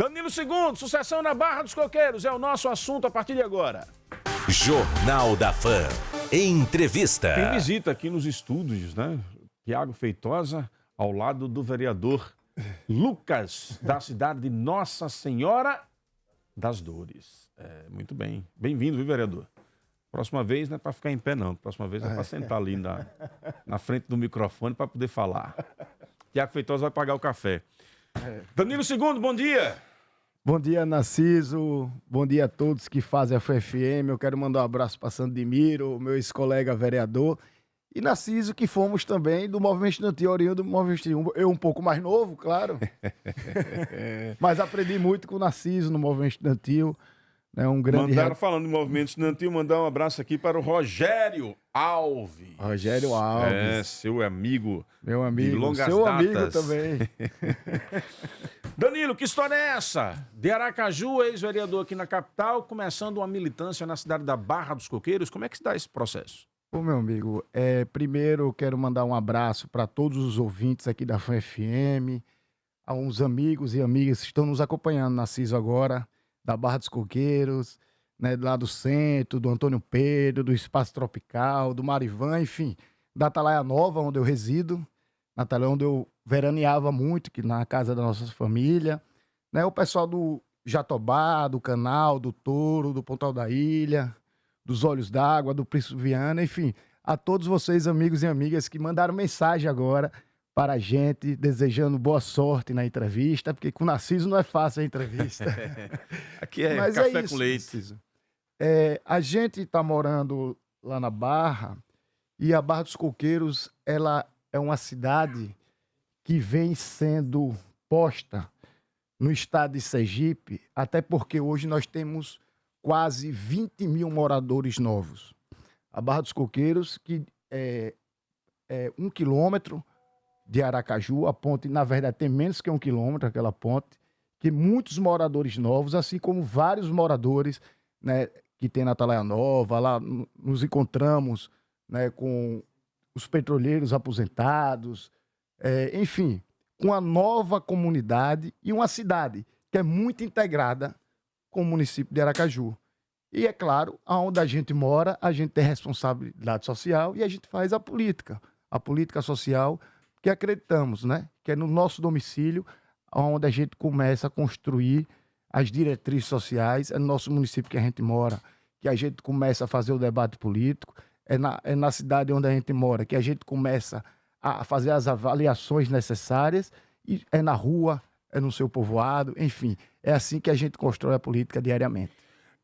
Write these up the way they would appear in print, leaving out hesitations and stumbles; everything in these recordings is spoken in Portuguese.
Danilo II, sucessão na Barra dos Coqueiros, é o nosso assunto a partir de agora. Jornal da Fã. Entrevista. Tem visita aqui nos estúdios, né? Tiago Feitosa, ao lado do vereador Lucas, da cidade de Nossa Senhora das Dores. Muito bem. Bem-vindo, viu, vereador? Próxima vez não é para ficar em pé, não. Próxima vez é para sentar ali na frente do microfone para poder falar. Tiago Feitosa vai pagar o café. Danilo II, bom dia. Bom dia, Narciso. Bom dia a todos que fazem a FFM. Eu quero mandar um abraço para Sandimiro, meu ex-colega vereador. E Narciso, que fomos também do Movimento Estudantil, oriundo do Movimento Estudantil. Eu um pouco mais novo, claro. Mas aprendi muito com o Narciso no Movimento Estudantil. É um grande... Falando do Movimento Estudantil, mandar um abraço aqui para o Rogério Alves. Rogério Alves. Seu amigo. Meu amigo. De longas seu datas. amigo também. Danilo, que história é essa? De Aracaju, ex-vereador aqui na capital, começando uma militância na cidade da Barra dos Coqueiros. Como é que se dá esse processo? Ô, meu amigo, primeiro eu quero mandar um abraço para todos os ouvintes aqui da FFM, a uns amigos e amigas que estão nos acompanhando, Narciso, agora, da Barra dos Coqueiros, né, lá do centro, do Antônio Pedro, do Espaço Tropical, do Marivan, enfim, da Atalaia Nova, onde eu resido, na Atalaia onde eu veraneava muito, que na casa da nossa família, né, o pessoal do Jatobá, do Canal, do Touro, do Pontal da Ilha, dos Olhos d'Água, do Príncipe Viana, enfim, a todos vocês, amigos e amigas, que mandaram mensagem agora para a gente, desejando boa sorte na entrevista, porque com o Narciso não é fácil a entrevista. Aqui é Mas café isso, com leite. Narciso. A gente está morando lá na Barra, e a Barra dos Coqueiros, ela é uma cidade que vem sendo posta no estado de Sergipe, até porque hoje nós temos quase 20 mil moradores novos. A Barra dos Coqueiros, que é 1 quilômetro de Aracaju, a ponte, na verdade, tem menos que 1 quilômetro, aquela ponte, que muitos moradores novos, assim como vários moradores, né, que tem na Atalaia Nova, lá nos encontramos, né, com os petroleiros aposentados, enfim, com a nova comunidade e uma cidade que é muito integrada com o município de Aracaju. E é claro, onde a gente mora, a gente tem responsabilidade social e a gente faz a política social que acreditamos, né? Que é no nosso domicílio onde a gente começa a construir as diretrizes sociais, é no nosso município que a gente mora, que a gente começa a fazer o debate político, é na cidade onde a gente mora que a gente começa a fazer as avaliações necessárias, e é na rua, é no seu povoado, enfim, é assim que a gente constrói a política diariamente.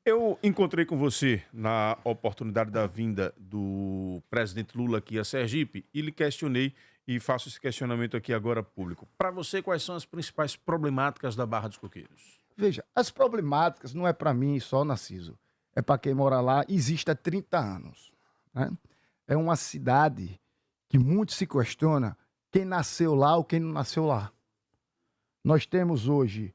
Eu encontrei com você na oportunidade da vinda do presidente Lula aqui a Sergipe e lhe questionei e faço esse questionamento aqui agora público. Para você, quais são as principais problemáticas da Barra dos Coqueiros? Veja, as problemáticas não é para mim só, Narciso, é para quem mora lá, existe há 30 anos. Né? É uma cidade que muito se questiona quem nasceu lá ou quem não nasceu lá. Nós temos hoje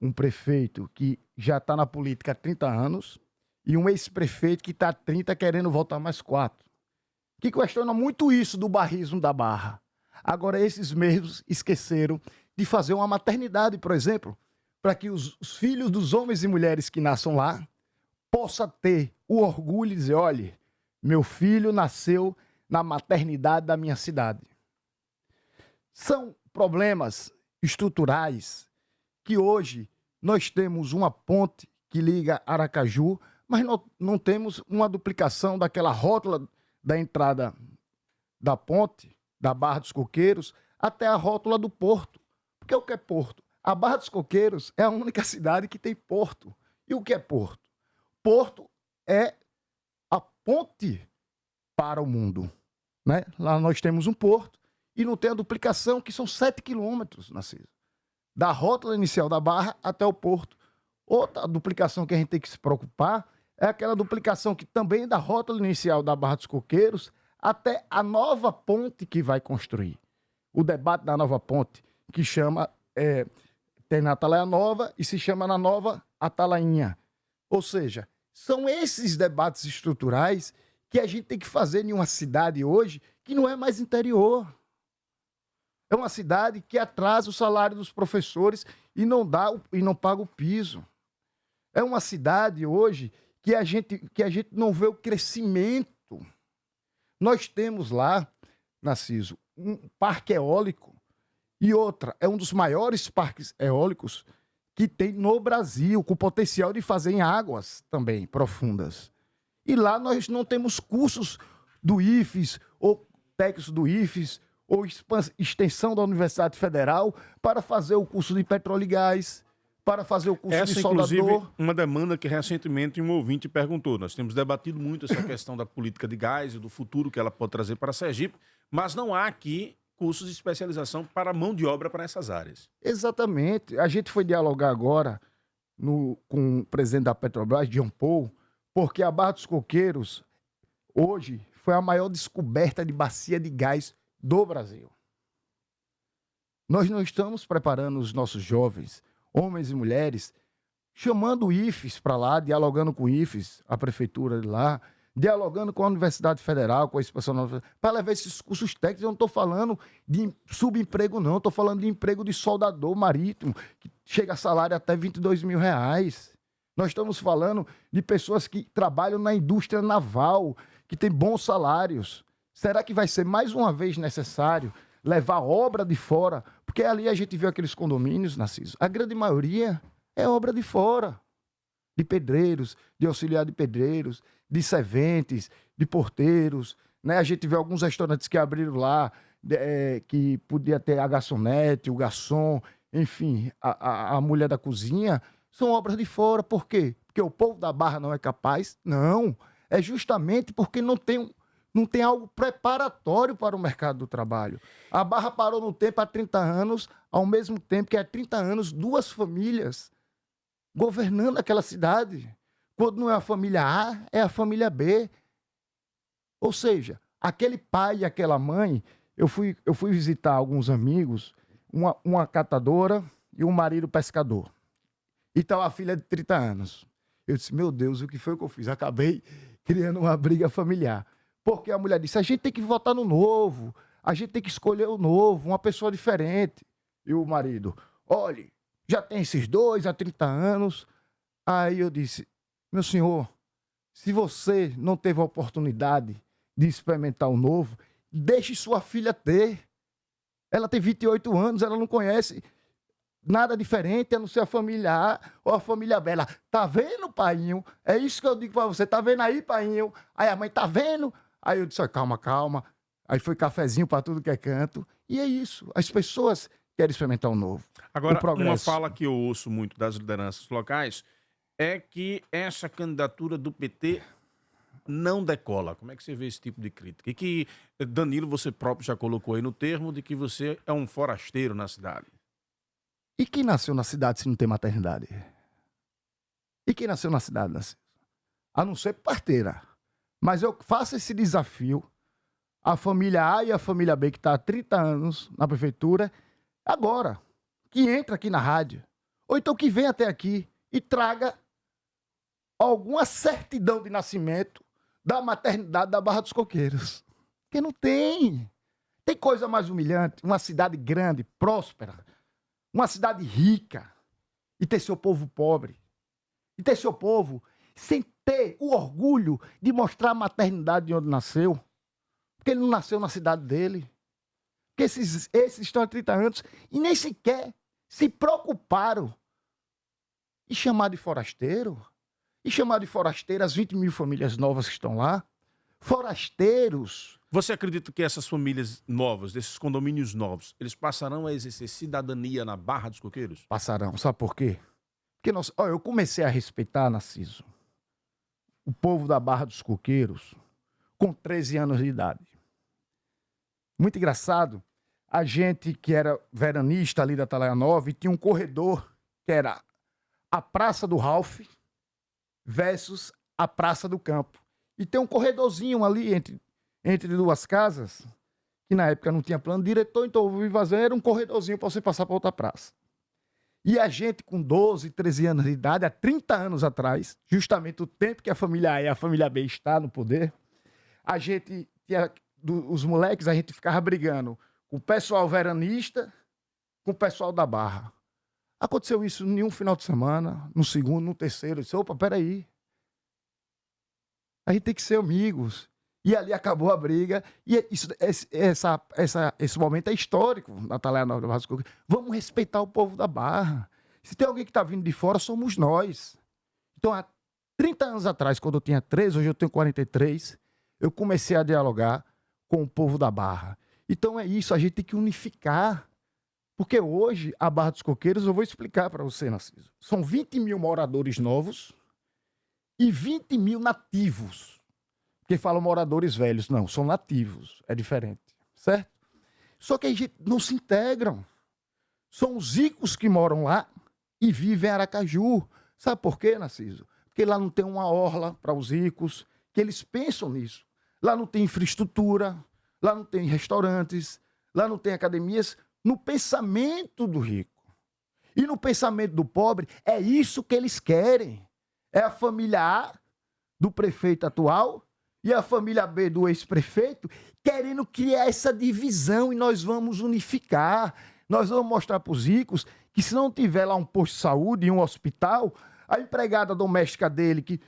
um prefeito que já está na política há 30 anos e um ex-prefeito que está há 30 querendo voltar mais 4. Que questiona muito isso do barrismo da Barra. Agora, esses mesmos esqueceram de fazer uma maternidade, por exemplo, para que os filhos dos homens e mulheres que nasçam lá possam ter o orgulho de dizer, olha, meu filho nasceu na maternidade da minha cidade. São problemas estruturais que hoje nós temos uma ponte que liga Aracaju, mas não temos uma duplicação daquela rótula da entrada da ponte, da Barra dos Coqueiros, até a rótula do porto. Porque o que é porto? A Barra dos Coqueiros é a única cidade que tem porto. E o que é porto? Porto é a ponte para o mundo. Né? Lá nós temos um porto e não tem a duplicação, que são 7 quilômetros, Narciso, da rótula inicial da Barra até o porto. Outra duplicação que a gente tem que se preocupar é aquela duplicação que também é da rótula inicial da Barra dos Coqueiros até a nova ponte que vai construir. O debate da nova ponte, que chama, tem na Atalaia Nova e se chama na Nova Atalainha. Ou seja, são esses debates estruturais que a gente tem que fazer em uma cidade hoje que não é mais interior. É uma cidade que atrasa o salário dos professores e não paga o piso. É uma cidade hoje que a gente não vê o crescimento. Nós temos lá, Narciso, um parque eólico e outra, é um dos maiores parques eólicos que tem no Brasil, com potencial de fazer em águas também profundas. E lá nós não temos cursos do IFES, ou técnicos do IFES, ou extensão da Universidade Federal para fazer o curso de petróleo e gás, para fazer o curso de soldador. Inclusive, uma demanda que recentemente um ouvinte perguntou. Nós temos debatido muito essa questão da política de gás e do futuro que ela pode trazer para Sergipe, mas não há aqui cursos de especialização para mão de obra para essas áreas. Exatamente. A gente foi dialogar agora com o presidente da Petrobras, John Paul, porque a Barra dos Coqueiros, hoje, foi a maior descoberta de bacia de gás do Brasil. Nós não estamos preparando os nossos jovens, homens e mulheres, chamando o IFES para lá, dialogando com o IFES, a prefeitura de lá, dialogando com a Universidade Federal, com a inspeção, para levar esses cursos técnicos. Eu não estou falando de subemprego, não. Estou falando de emprego de soldador marítimo, que chega a salário até R$22 mil. Nós estamos falando de pessoas que trabalham na indústria naval, que têm bons salários. Será que vai ser mais uma vez necessário levar obra de fora? Porque ali a gente viu aqueles condomínios, Narciso. A grande maioria é obra de fora. De pedreiros, de auxiliar de pedreiros, de serventes, de porteiros. Né? A gente vê alguns restaurantes que abriram lá, que podia ter a garçonete, o garçom, enfim, a mulher da cozinha. São obras de fora. Por quê? Porque o povo da Barra não é capaz? Não. É justamente porque não tem algo preparatório para o mercado do trabalho. A Barra parou no tempo há 30 anos, ao mesmo tempo que há 30 anos, 2 famílias governando aquela cidade. Quando não é a família A, é a família B. Ou seja, aquele pai e aquela mãe, eu fui visitar alguns amigos, uma catadora e um marido pescador. E estava a filha de 30 anos. Eu disse, meu Deus, o que foi que eu fiz? Acabei criando uma briga familiar. Porque a mulher disse, a gente tem que votar no novo, a gente tem que escolher o novo, uma pessoa diferente. E o marido, olhe, já tem esses 2 há 30 anos. Aí eu disse, meu senhor, se você não teve a oportunidade de experimentar o novo, deixe sua filha ter. Ela tem 28 anos, ela não conhece nada diferente a não ser a família A ou a família B. Ela, tá vendo, painho? É isso que eu digo pra você, tá vendo aí, painho? Aí a mãe, tá vendo? Aí eu disse, calma, calma. Aí foi cafezinho pra tudo que é canto. E é isso, as pessoas querem experimentar o novo. Agora, uma fala que eu ouço muito das lideranças locais é que essa candidatura do PT não decola. Como é que você vê esse tipo de crítica? E que, Danilo, você próprio já colocou aí no termo de que você é um forasteiro na cidade. E quem nasceu na cidade se não tem maternidade? E quem nasceu na cidade, Narciso? A não ser parteira. Mas eu faço esse desafio à família A e à família B, que está há 30 anos na prefeitura, agora, que entra aqui na rádio, ou então que vem até aqui e traga alguma certidão de nascimento da maternidade da Barra dos Coqueiros. Porque não tem. Tem coisa mais humilhante, uma cidade grande, próspera, uma cidade rica, e ter seu povo pobre, e ter seu povo sem ter o orgulho de mostrar a maternidade de onde nasceu, porque ele não nasceu na cidade dele. Porque esses estão há 30 anos e nem sequer se preocuparam em chamar de forasteiro, e chamar de forasteiro as 20 mil famílias novas que estão lá. Forasteiros. Você acredita que essas famílias novas, desses condomínios novos, eles passarão a exercer cidadania na Barra dos Coqueiros? Passarão. Sabe por quê? Porque eu comecei a respeitar, Narciso, o povo da Barra dos Coqueiros com 13 anos de idade. Muito engraçado. A gente que era veranista ali da Atalaia Nova e tinha um corredor que era a Praça do Ralph versus a Praça do Campo. E tem um corredorzinho ali entre 2 casas, que na época não tinha plano diretor, então houve invasão, era um corredorzinho para você passar para outra praça. E a gente com 12, 13 anos de idade, há 30 anos atrás, justamente o tempo que a família A e a família B está no poder, a gente, os moleques, a gente ficava brigando com o pessoal veranista, com o pessoal da Barra. Aconteceu isso em um final de semana, no segundo, no terceiro. Eu disse, opa, peraí. A gente tem que ser amigos. E ali acabou a briga. E esse momento é histórico, Natália. Vamos respeitar o povo da Barra. Se tem alguém que está vindo de fora, somos nós. Então, há 30 anos atrás, quando eu tinha 13, hoje eu tenho 43, eu comecei a dialogar com o povo da Barra. Então é isso, a gente tem que unificar. Porque hoje, a Barra dos Coqueiros, eu vou explicar para você, Narciso. São 20 mil moradores novos e 20 mil nativos. Porque falam moradores velhos. Não, são nativos. É diferente, certo? Só que a gente não se integram. São os ricos que moram lá e vivem em Aracaju. Sabe por quê, Narciso? Porque lá não tem uma orla para os ricos, que eles pensam nisso. Lá não tem infraestrutura, lá não tem restaurantes, lá não tem academias. No pensamento do rico e no pensamento do pobre, é isso que eles querem. É a família A do prefeito atual e a família B do ex-prefeito querendo criar essa divisão e nós vamos unificar. Nós vamos mostrar para os ricos que se não tiver lá um posto de saúde e um hospital, a empregada doméstica dele que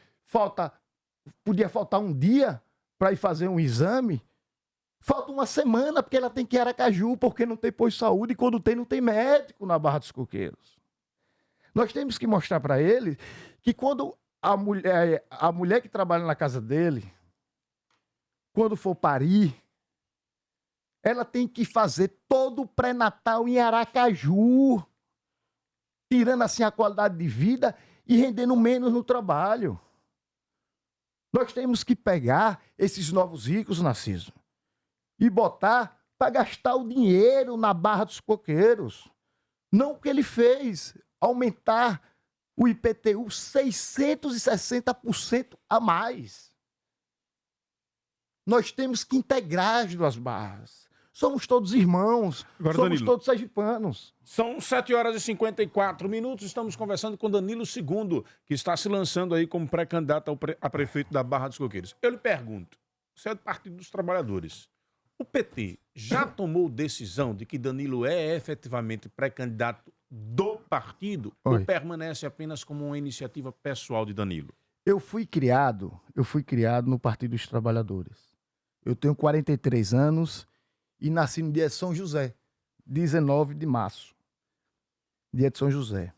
podia faltar um dia para ir fazer um exame, falta uma semana porque ela tem que ir a Aracaju, porque não tem posto de saúde e quando tem, não tem médico na Barra dos Coqueiros. Nós temos que mostrar para ele que quando a mulher que trabalha na casa dele, quando for parir, ela tem que fazer todo o pré-natal em Aracaju, tirando assim a qualidade de vida e rendendo menos no trabalho. Nós temos que pegar esses novos ricos, Narciso, e botar para gastar o dinheiro na Barra dos Coqueiros. Não o que ele fez, aumentar o IPTU 660% a mais. Nós temos que integrar as duas barras. Somos todos irmãos, Agora, somos Danilo, todos sergipanos. São 7h54. Estamos conversando com Danilo II, que está se lançando aí como pré-candidato a prefeito da Barra dos Coqueiros. Eu lhe pergunto, você é do Partido dos Trabalhadores. O PT já tomou decisão de que Danilo é efetivamente pré-candidato do partido ou permanece apenas como uma iniciativa pessoal de Danilo? Eu fui criado no Partido dos Trabalhadores. Eu tenho 43 anos e nasci no dia de São José, 19 de março. Dia de São José.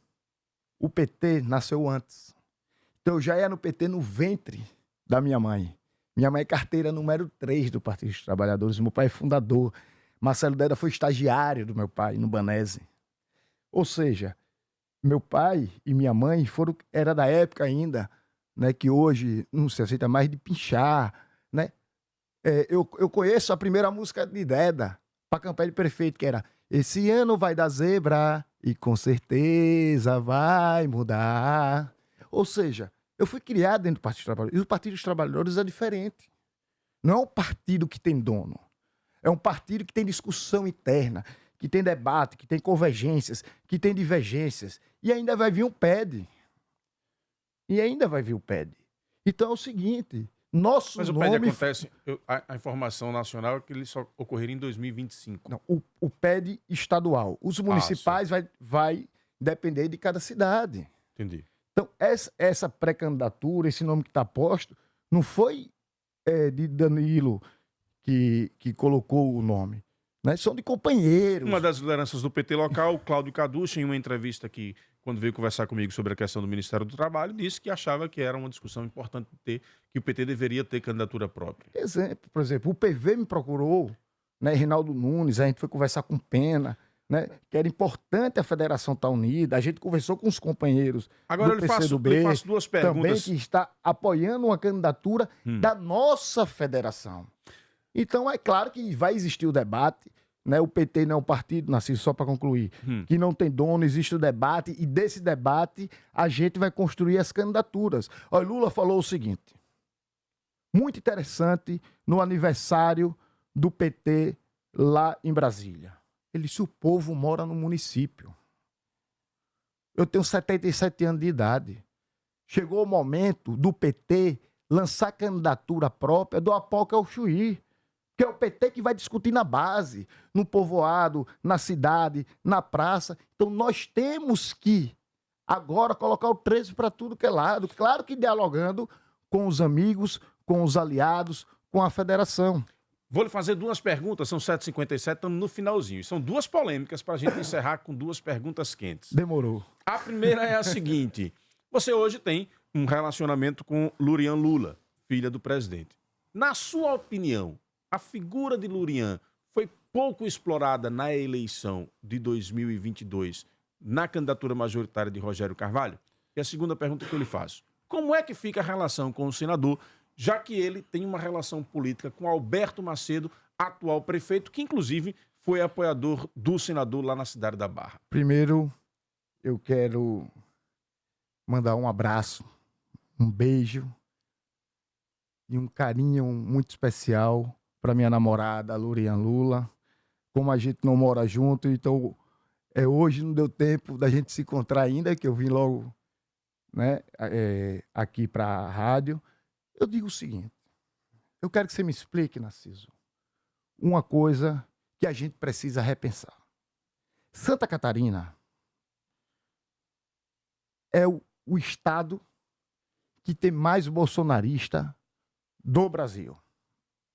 O PT nasceu antes. Então eu já ia no PT no ventre da minha mãe. Minha mãe é carteira número 3 do Partido dos Trabalhadores. Meu pai é fundador. Marcelo Deda foi estagiário do meu pai no Banese. Ou seja, meu pai e minha mãe era da época ainda, né, que hoje não se aceita mais de pinchar, né? Eu conheço a primeira música de Deda para a campanha de prefeito, que era "Esse ano vai dar zebra e com certeza vai mudar". Ou seja, eu fui criado dentro do Partido dos Trabalhadores. E o Partido dos Trabalhadores é diferente. Não é um partido que tem dono. É um partido que tem discussão interna, que tem debate, que tem convergências, que tem divergências. E ainda vai vir um PED. Então é o seguinte, nosso Mas o nome... PED acontece, a informação nacional é que ele só ocorreria em 2025. Não, o PED estadual. Os municipais vai depender de cada cidade. Entendi. Então, essa pré-candidatura, esse nome que está posto, não foi de Danilo que colocou o nome. Né? São de companheiros. Uma das lideranças do PT local, Cláudio Caducha, em uma entrevista que, quando veio conversar comigo sobre a questão do Ministério do Trabalho, disse que achava que era uma discussão importante ter, que o PT deveria ter candidatura própria. Por exemplo, o PV me procurou, né, Reinaldo Nunes, a gente foi conversar com Pena, né, que era importante a federação estar unida, a gente conversou com os companheiros Agora do eu PCdoB, lhe faço duas perguntas. também que está apoiando uma candidatura da nossa federação. Então, é claro que vai existir o debate, né? O PT não é um partido, Narciso, só para concluir, que não tem dono, existe o debate, e desse debate a gente vai construir as candidaturas. Olha, Lula falou o seguinte, muito interessante, no aniversário do PT lá em Brasília. Ele disse, o povo mora no município. Eu tenho 77 anos de idade. Chegou o momento do PT lançar candidatura própria do Apoca ao Chuí. que é o PT que vai discutir na base, no povoado, na cidade, na praça. Então nós temos que agora colocar o 13 para tudo que é lado, claro que dialogando com os amigos, com os aliados, com a federação. Vou lhe fazer duas perguntas, são 7h57, estamos no finalzinho. São duas polêmicas para a gente encerrar com duas perguntas quentes. Demorou. A primeira é a seguinte: você hoje tem um relacionamento com Lurian Lula, filha do presidente. Na sua opinião, a figura de Lurian foi pouco explorada na eleição de 2022, na candidatura majoritária de Rogério Carvalho? E a segunda pergunta que eu lhe faço: como é que fica a relação com o senador, já que ele tem uma relação política com Alberto Macedo, atual prefeito, que inclusive foi apoiador do senador lá na cidade da Barra? Primeiro, eu quero mandar um abraço, um beijo e um carinho muito especial para minha namorada, Lurian Lula. Como a gente não mora junto, então hoje não deu tempo da gente se encontrar ainda, que eu vim logo, né, aqui para a rádio. Eu digo o seguinte: eu quero que você me explique, Narciso, uma coisa que a gente precisa repensar. Santa Catarina é o estado que tem mais bolsonarista do Brasil.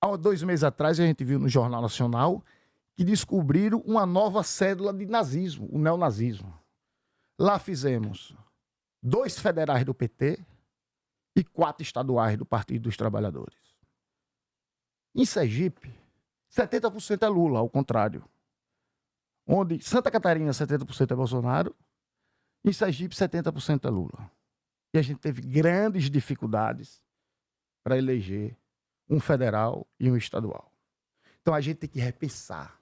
Há 2 meses atrás, a gente viu no Jornal Nacional que descobriram uma nova cédula de nazismo, o neonazismo. Lá fizemos 2 federais do PT e 4 estaduais do Partido dos Trabalhadores. Em Sergipe, 70% é Lula, ao contrário. Onde Santa Catarina, 70% é Bolsonaro, em Sergipe, 70% é Lula. E a gente teve grandes dificuldades para eleger um federal e um estadual. Então a gente tem que repensar.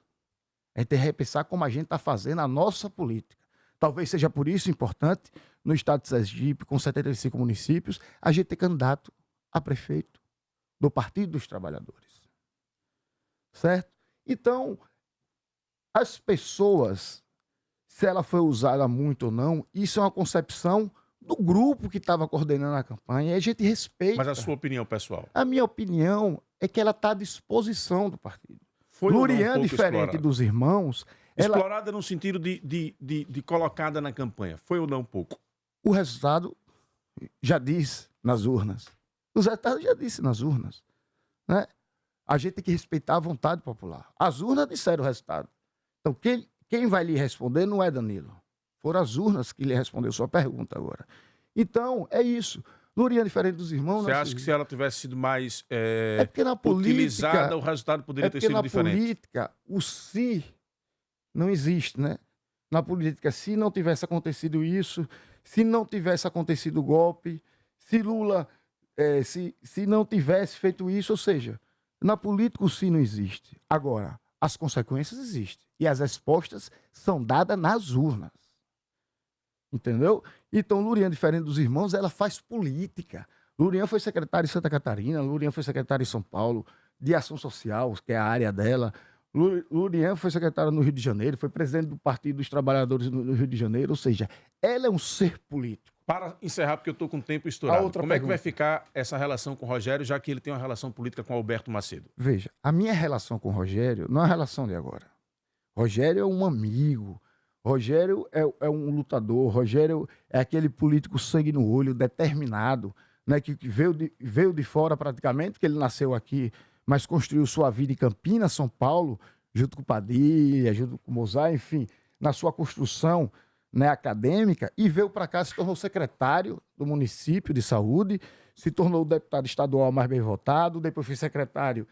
A gente tem que repensar como a gente está fazendo a nossa política. Talvez seja por isso importante, no estado de Sergipe, com 75 municípios, a gente ter candidato a prefeito do Partido dos Trabalhadores. Certo? Então, as pessoas, se ela foi usada muito ou não, isso é uma concepção do grupo que estava coordenando a campanha, e a gente respeita. Mas a sua opinião pessoal? A minha opinião é que ela está à disposição do partido. Foi Lurian, diferente dos irmãos... Explorada no sentido de colocada na campanha. Foi ou não um pouco? O resultado já diz nas urnas. Os resultados já disse nas urnas. Né? A gente tem que respeitar a vontade popular. As urnas disseram o resultado. Então, quem vai lhe responder não é Danilo. Foram as urnas que lhe respondeu sua pergunta agora. Então, é isso. Lurian, diferente dos irmãos... Você acha que se ela tivesse sido mais porque na política, utilizada, o resultado poderia ter sido diferente? Na política, o se não existe, né? Na política, se não tivesse acontecido isso, se não tivesse acontecido o golpe, se Lula, se não tivesse feito isso, ou seja, na política o se não existe. Agora, as consequências existem. E as respostas são dadas nas urnas. Entendeu? Então, Lurian, diferente dos irmãos, ela faz política. Lurian foi secretária em Santa Catarina, Lurian foi secretária em São Paulo, de Ação Social, que é a área dela. Lurian foi secretária no Rio de Janeiro, foi presidente do Partido dos Trabalhadores no Rio de Janeiro, ou seja, ela é um ser político. Para encerrar, porque eu estou com o tempo estourado, como é que vai ficar essa relação com o Rogério, já que ele tem uma relação política com Alberto Macedo? Veja, a minha relação com o Rogério não é a relação de agora. Rogério é um amigo, Rogério é um lutador, Rogério é aquele político sangue no olho, determinado, né, que veio de fora praticamente, porque ele nasceu aqui, mas construiu sua vida em Campinas, São Paulo, junto com o Padilha, junto com o Mozart, enfim, na sua construção, né, acadêmica, e veio para cá, se tornou secretário do município de saúde, se tornou deputado estadual mais bem votado, depois foi secretário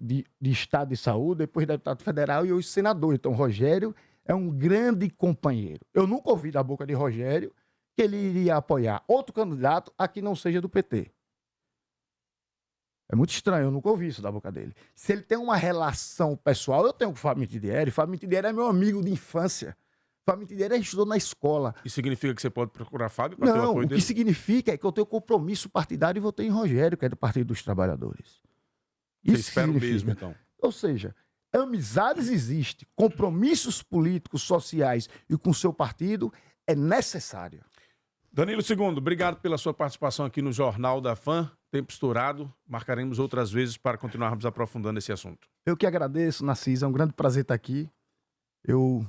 de Estado de Saúde, depois deputado federal e hoje senador. Então, Rogério é um grande companheiro. Eu nunca ouvi da boca de Rogério que ele iria apoiar outro candidato a que não seja do PT. É muito estranho, eu nunca ouvi isso da boca dele. Se ele tem uma relação pessoal, eu tenho com o Fábio Mitidieri. Fábio Mitidieri é meu amigo de infância. Fábio Mitidieri estudou na escola. Isso significa que você pode procurar Fábio para ter o apoio dele? O que significa é que eu tenho compromisso partidário e votei em Rogério, que é do Partido dos Trabalhadores. Você espera mesmo, então? Ou seja, amizades existem, compromissos políticos, sociais e com o seu partido é necessário. Danilo II, obrigado pela sua participação aqui no Jornal da Fã. Tempo estourado. Marcaremos outras vezes para continuarmos aprofundando esse assunto. Eu que agradeço, Narciso. É um grande prazer estar aqui. Eu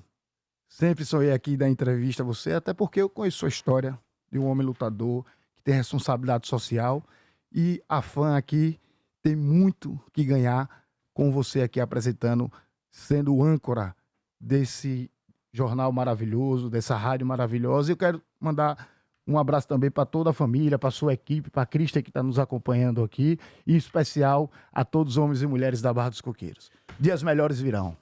sempre sonhei aqui dar entrevista a você, até porque eu conheço sua história de um homem lutador que tem responsabilidade social. E a Fã aqui tem muito que ganhar com você aqui apresentando, sendo o âncora desse jornal maravilhoso, dessa rádio maravilhosa. Eu quero mandar um abraço também para toda a família, para sua equipe, para a Crista que está nos acompanhando aqui, e em especial a todos os homens e mulheres da Barra dos Coqueiros. Dias melhores virão.